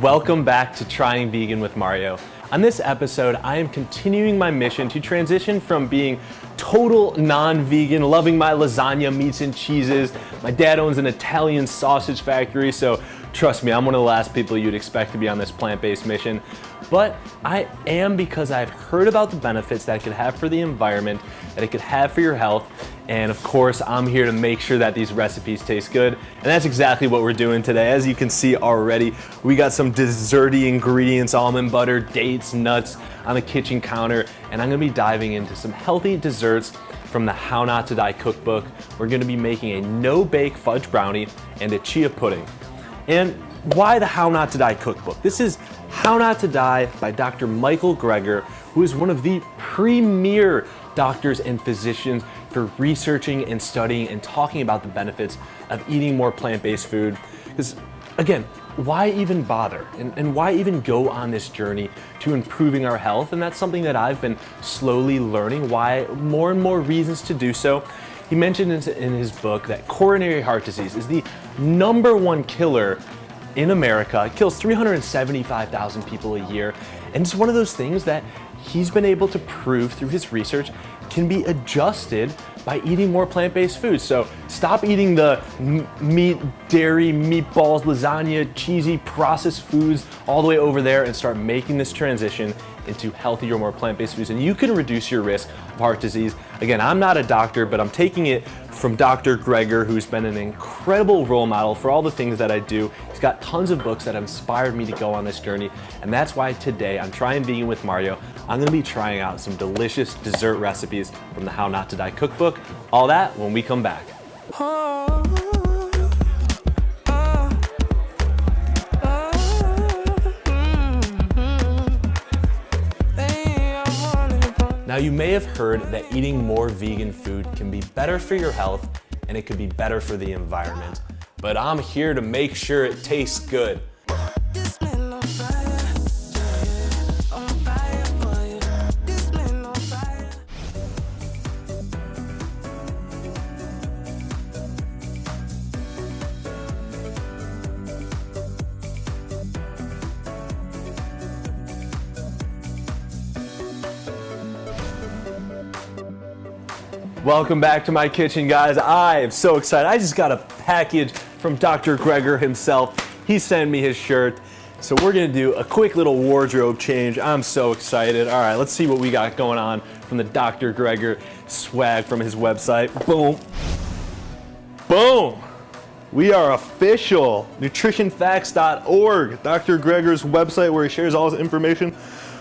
Welcome back to Trying Vegan with Mario. On this episode, I am continuing my mission to transition from being total non-vegan, loving my lasagna, meats and cheeses. My dad owns an Italian sausage factory, so trust me, I'm one of the last people you'd expect to be on this plant-based mission. But I am because I've heard about the benefits that it could have for the environment, that it could have for your health, and of course, I'm here to make sure that these recipes taste good. And that's exactly what we're doing today. As you can see already, we got some desserty ingredients, almond butter, dates, nuts on the kitchen counter. And I'm gonna be diving into some healthy desserts from the How Not to Die cookbook. We're gonna be making a no-bake fudge brownie and a chia pudding. And why the How Not to Die cookbook? This is How Not to Die by Dr. Michael Greger, who is one of the premier doctors and physicians for researching and studying and talking about the benefits of eating more plant-based food. Because again, why even bother? And why even go on this journey to improving our health? And that's something that I've been slowly learning, why more and more reasons to do so. He mentioned in his book that coronary heart disease is the #1 killer in America. It kills 375,000 people a year. And it's one of those things that he's been able to prove through his research can be adjusted by eating more plant-based foods. So stop eating the meat, dairy, meatballs, lasagna, cheesy, processed foods all the way over there and start making this transition into healthier, more plant-based foods. And you can reduce your risk of heart disease. Again, I'm not a doctor, but I'm taking it from Dr. Greger, who's been an incredible role model for all the things that I do. He's got tons of books that have inspired me to go on this journey. And that's why today on Trying Vegan with Mario, I'm gonna be trying out some delicious dessert recipes from the How Not to Die cookbook. All that when we come back. Now you may have heard that eating more vegan food can be better for your health and it could be better for the environment. But I'm here to make sure it tastes good. Welcome back to my kitchen, guys. I am so excited. I just got a package from Dr. Greger himself. He sent me his shirt. So we're gonna do a quick little wardrobe change. I'm so excited. All right, let's see what we got going on from the Dr. Greger swag from his website. Boom. Boom. We are official. Nutritionfacts.org, Dr. Greger's website where he shares all his information.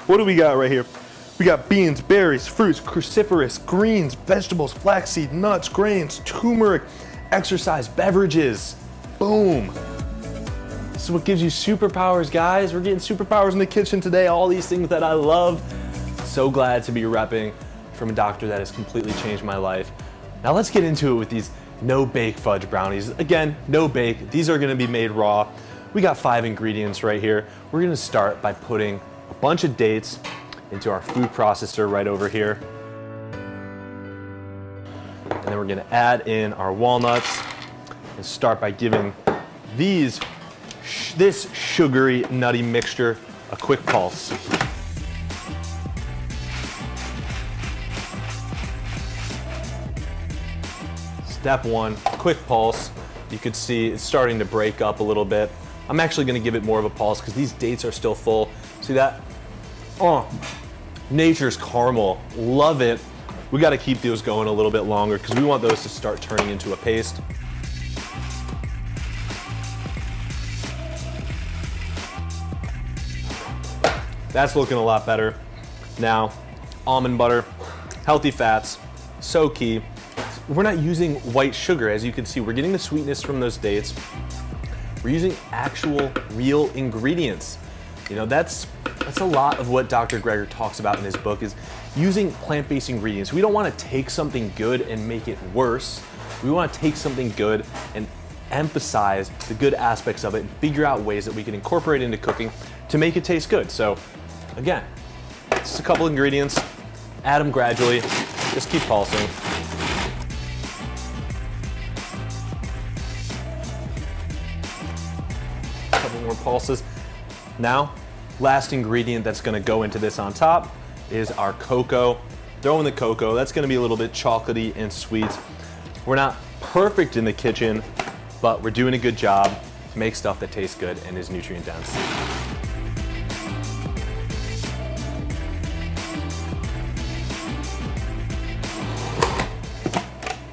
What do we got right here? We got beans, berries, fruits, cruciferous, greens, vegetables, flaxseed, nuts, grains, turmeric, exercise, beverages. Boom. This is what gives you superpowers, guys. We're getting superpowers in the kitchen today. All these things that I love. So glad to be repping from a doctor that has completely changed my life. Now let's get into it with these no-bake fudge brownies. Again, no bake. These are gonna be made raw. We got 5 ingredients right here. We're gonna start by putting a bunch of dates into our food processor right over here. And then we're gonna add in our walnuts and start by giving this sugary, nutty mixture a quick pulse. Step 1, quick pulse. You could see it's starting to break up a little bit. I'm actually gonna give it more of a pulse because these dates are still full. See that? Oh. Nature's caramel, love it. We gotta keep those going a little bit longer because we want those to start turning into a paste. That's looking a lot better. Now, almond butter, healthy fats, so key. We're not using white sugar, as you can see. We're getting the sweetness from those dates. We're using actual, real ingredients. You know, that's a lot of what Dr. Greger talks about in his book is using plant-based ingredients. We don't want to take something good and make it worse. We want to take something good and emphasize the good aspects of it and figure out ways that we can incorporate into cooking to make it taste good. So again, just a couple ingredients, add them gradually, just keep pulsing. A couple more pulses. Now, last ingredient that's gonna go into this on top is our cocoa. Throw in the cocoa. That's gonna be a little bit chocolatey and sweet. We're not perfect in the kitchen, but we're doing a good job to make stuff that tastes good and is nutrient dense.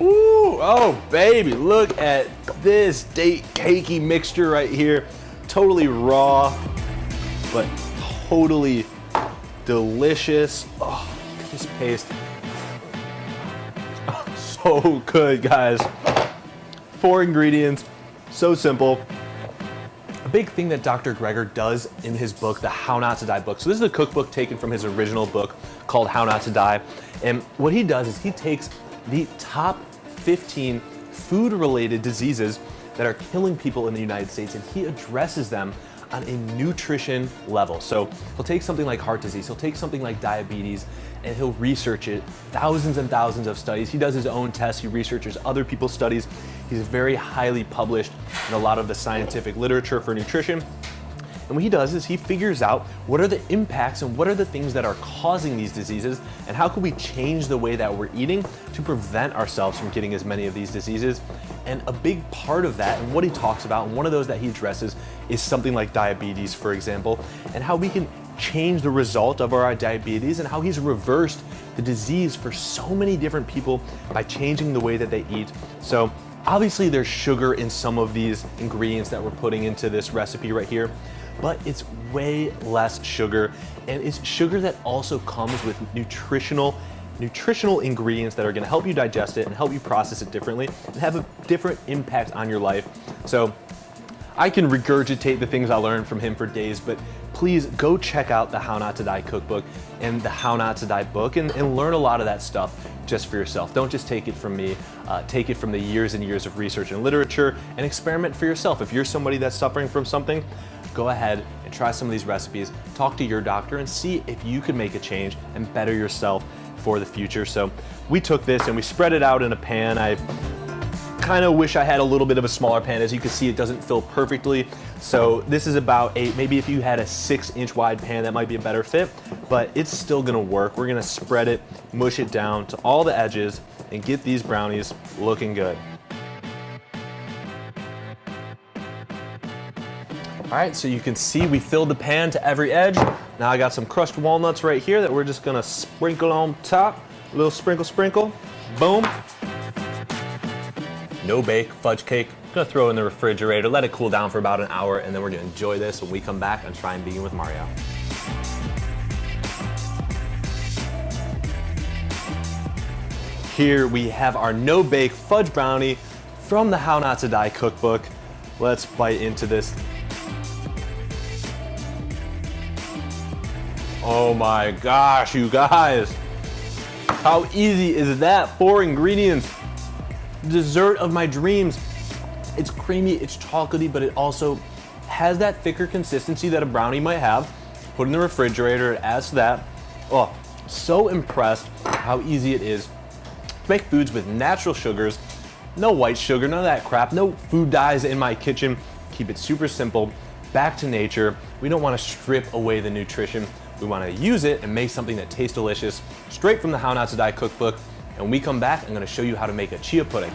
Ooh, oh baby, look at this date cakey mixture right here. Totally raw, but totally delicious. Oh, this paste. Oh, so good, guys. 4 ingredients, so simple. A big thing that Dr. Greger does in his book, the How Not to Die book. So this is a cookbook taken from his original book called How Not to Die. And what he does is he takes the top 15 food-related diseases that are killing people in the United States, and he addresses them on a nutrition level. So he'll take something like heart disease, he'll take something like diabetes, and he'll research it, thousands and thousands of studies. He does his own tests, he researches other people's studies. He's very highly published in a lot of the scientific literature for nutrition. And what he does is he figures out what are the impacts and what are the things that are causing these diseases, and how can we change the way that we're eating to prevent ourselves from getting as many of these diseases. And a big part of that, and what he talks about, and one of those that he addresses, is something like diabetes, for example, and how we can change the result of our diabetes, and how he's reversed the disease for so many different people by changing the way that they eat. So obviously there's sugar in some of these ingredients that we're putting into this recipe right here, but it's way less sugar, and it's sugar that also comes with nutritional ingredients that are gonna help you digest it and help you process it differently and have a different impact on your life. So I can regurgitate the things I learned from him for days, but please go check out the How Not to Die cookbook and the How Not to Die book and learn a lot of that stuff just for yourself. Don't just take it from me, take it from the years and years of research and literature and experiment for yourself. If you're somebody that's suffering from something, go ahead and try some of these recipes, talk to your doctor and see if you can make a change and better yourself for the future. So we took this and we spread it out in a pan. I kind of wish I had a little bit of a smaller pan. As you can see, it doesn't fill perfectly. So this is about 8, maybe if you had a 6-inch wide pan, that might be a better fit, but it's still gonna work. We're gonna spread it, mush it down to all the edges and get these brownies looking good. All right, so you can see we filled the pan to every edge. Now I got some crushed walnuts right here that we're just gonna sprinkle on top. A little sprinkle, sprinkle, boom. No bake fudge cake. I'm gonna throw it in the refrigerator, let it cool down for about an hour, and then we're gonna enjoy this when we come back on Trying Vegan with Mario. Here we have our no bake fudge brownie from the How Not to Die cookbook. Let's bite into this. Oh my gosh, you guys. How easy is that? 4 ingredients. Dessert of my dreams. It's creamy, it's chocolatey, but it also has that thicker consistency that a brownie might have. Put it in the refrigerator, it adds to that. Oh, so impressed how easy it is to make foods with natural sugars. No white sugar, none of that crap. No food dyes in my kitchen. Keep it super simple, back to nature. We don't want to strip away the nutrition. We want to use it and make something that tastes delicious, straight from the How Not to Die cookbook. And when we come back, I'm going to show you how to make a chia pudding.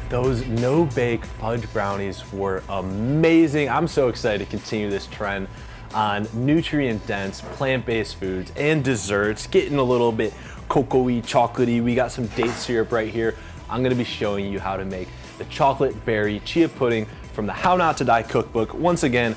Those no-bake fudge brownies were amazing. I'm so excited to continue this trend on nutrient-dense, plant-based foods and desserts, getting a little bit cocoa-y, chocolatey. We got some date syrup right here. I'm gonna be showing you how to make the chocolate berry chia pudding from the How Not to Die cookbook. Once again,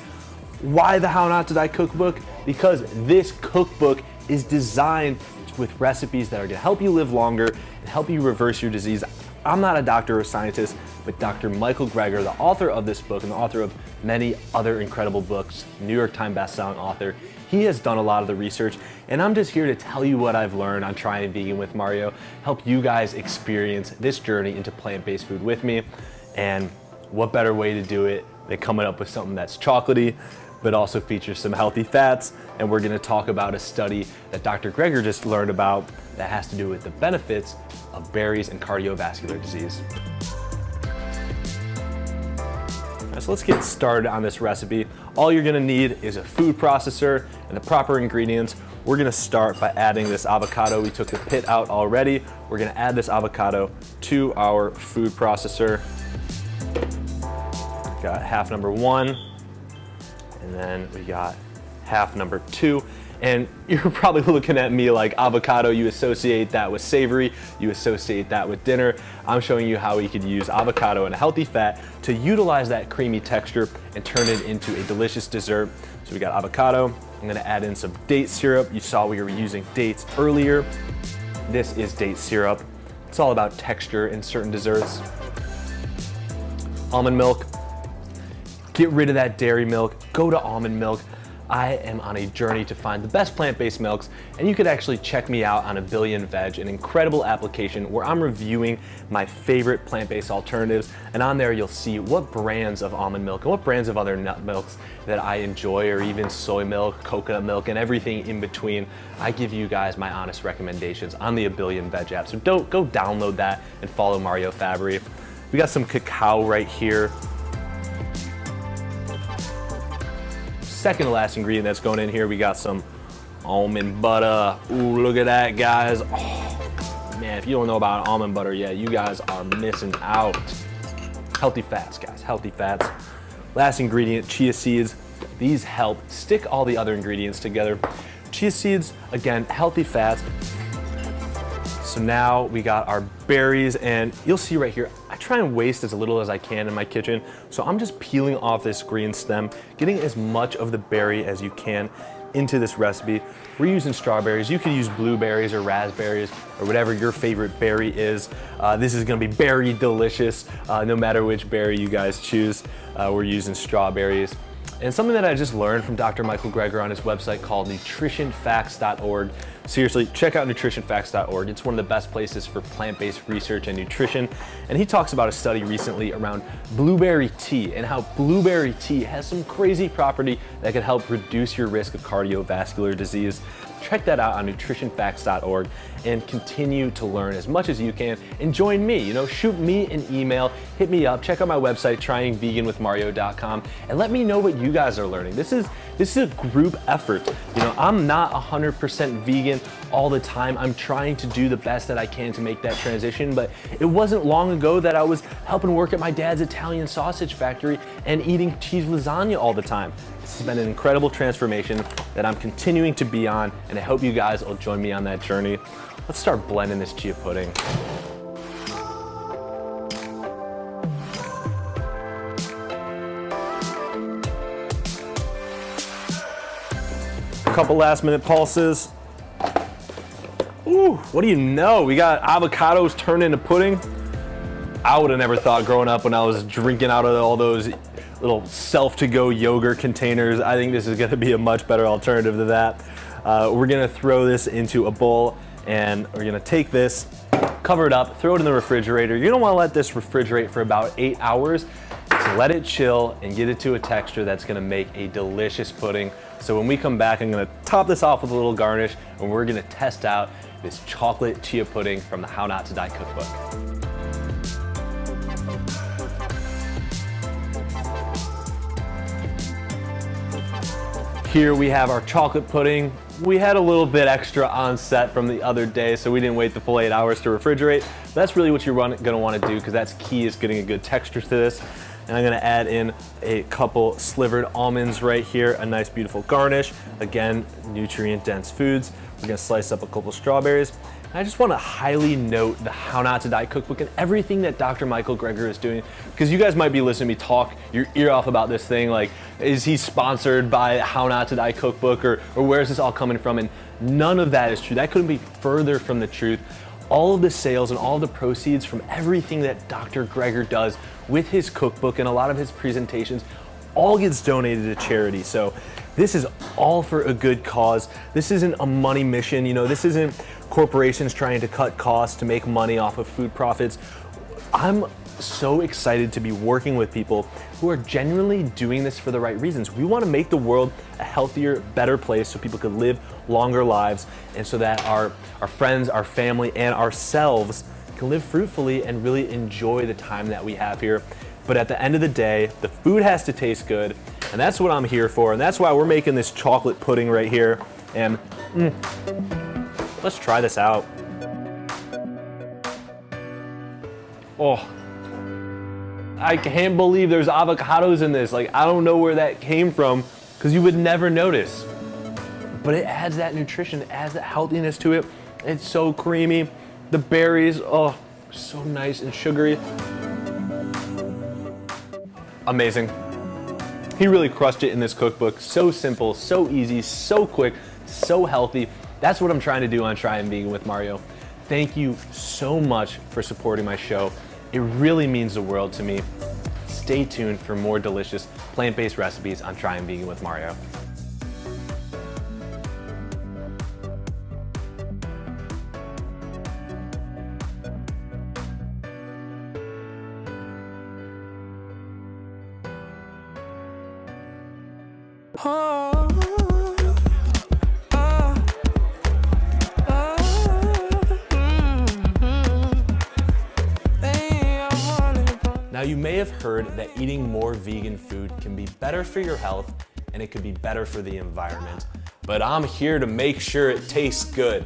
why the How Not to Die cookbook? Because this cookbook is designed with recipes that are gonna help you live longer and help you reverse your disease. I'm not a doctor or scientist, but Dr. Michael Greger, the author of this book and the author of many other incredible books, New York Times bestselling author, he has done a lot of the research, and I'm just here to tell you what I've learned on Trying Vegan with Mario, help you guys experience this journey into plant-based food with me, and what better way to do it they're coming up with something that's chocolatey, but also features some healthy fats. And we're gonna talk about a study that Dr. Greger just learned about that has to do with the benefits of berries and cardiovascular disease. So let's get started on this recipe. All you're gonna need is a food processor and the proper ingredients. We're gonna start by adding this avocado. We took the pit out already. We're gonna add this avocado to our food processor. Got half number 1, and then we got half number 2. And you're probably looking at me like avocado, you associate that with savory, you associate that with dinner. I'm showing you how we could use avocado and a healthy fat to utilize that creamy texture and turn it into a delicious dessert. So we got avocado. I'm gonna add in some date syrup. You saw we were using dates earlier. This is date syrup. It's all about texture in certain desserts. Almond milk. Get rid of that dairy milk, go to almond milk. I am on a journey to find the best plant-based milks, and you could actually check me out on A Billion Veg, an incredible application where I'm reviewing my favorite plant-based alternatives, and on there you'll see what brands of almond milk and what brands of other nut milks that I enjoy, or even soy milk, coconut milk, and everything in between. I give you guys my honest recommendations on the A Billion Veg app, so go download that and follow Mario Fabri. We got some cacao right here. Second to last ingredient that's going in here, we got some almond butter. Ooh, look at that, guys. Oh, man, if you don't know about almond butter yet, you guys are missing out. Healthy fats, guys, healthy fats. Last ingredient, chia seeds. These help stick all the other ingredients together. Chia seeds, again, healthy fats. So now we got our berries, and you'll see right here, I try and waste as little as I can in my kitchen. So I'm just peeling off this green stem, getting as much of the berry as you can into this recipe. We're using strawberries. You could use blueberries or raspberries or whatever your favorite berry is. This is gonna be berry delicious, no matter which berry you guys choose. We're using strawberries. And something that I just learned from Dr. Michael Greger on his website called nutritionfacts.org. Seriously, check out nutritionfacts.org. It's one of the best places for plant-based research and nutrition. And he talks about a study recently around blueberry tea and how blueberry tea has some crazy property that could help reduce your risk of cardiovascular disease. Check that out on nutritionfacts.org and continue to learn as much as you can. And join me, shoot me an email, hit me up, check out my website, tryingveganwithmario.com, and let me know what you guys are learning. This is a group effort. I'm not 100% vegan all the time. I'm trying to do the best that I can to make that transition, but it wasn't long ago that I was helping work at my dad's Italian sausage factory and eating cheese lasagna all the time. This has been an incredible transformation that I'm continuing to be on, and I hope you guys will join me on that journey. Let's start blending this chia pudding. A couple last minute pulses. Ooh, what do you know? We got avocados turned into pudding. I would have never thought growing up when I was drinking out of all those little self-to-go yogurt containers. I think this is gonna be a much better alternative to that. We're gonna throw this into a bowl, and we're gonna take this, cover it up, throw it in the refrigerator. You're gonna wanna let this refrigerate for about 8 hours. Just let it chill and get it to a texture that's gonna make a delicious pudding. So when we come back, I'm gonna top this off with a little garnish, and we're gonna test out this chocolate chia pudding from the How Not to Die cookbook. Here we have our chocolate pudding. We had a little bit extra on set from the other day, so we didn't wait the full 8 hours to refrigerate. That's really what you're gonna wanna do, because that's key, is getting a good texture to this. And I'm gonna add in a couple slivered almonds right here, a nice beautiful garnish. Again, nutrient-dense foods. We're gonna slice up a couple strawberries. And I just wanna highly note the How Not to Die cookbook and everything that Dr. Michael Greger is doing, because you guys might be listening to me talk your ear off about this thing, like, is he sponsored by How Not to Die cookbook, or where is this all coming from? And none of that is true. That couldn't be further from the truth. All of the sales and all of the proceeds from everything that Dr. Greger does with his cookbook and a lot of his presentations all gets donated to charity. So this is all for a good cause. This isn't a money mission. This isn't corporations trying to cut costs to make money off of food profits. I'm so excited to be working with people who are genuinely doing this for the right reasons. We want to make the world a healthier, better place so people could live longer lives, and so that our friends, our family, and ourselves can live fruitfully and really enjoy the time that we have here. But at the end of the day, the food has to taste good, and that's what I'm here for, and that's why we're making this chocolate pudding right here. And let's try this out. Oh, I can't believe there's avocados in this. Like, I don't know where that came from, because you would never notice. But it adds that nutrition, it adds that healthiness to it. It's so creamy. The berries, oh, so nice and sugary. Amazing. He really crushed it in this cookbook. So simple, so easy, so quick, so healthy. That's what I'm trying to do on Trying Vegan with Mario. Thank you so much for supporting my show. It really means the world to me. Stay tuned for more delicious plant-based recipes on Trying Vegan with Mario. Now, you may have heard that eating more vegan food can be better for your health and it could be better for the environment. But I'm here to make sure it tastes good.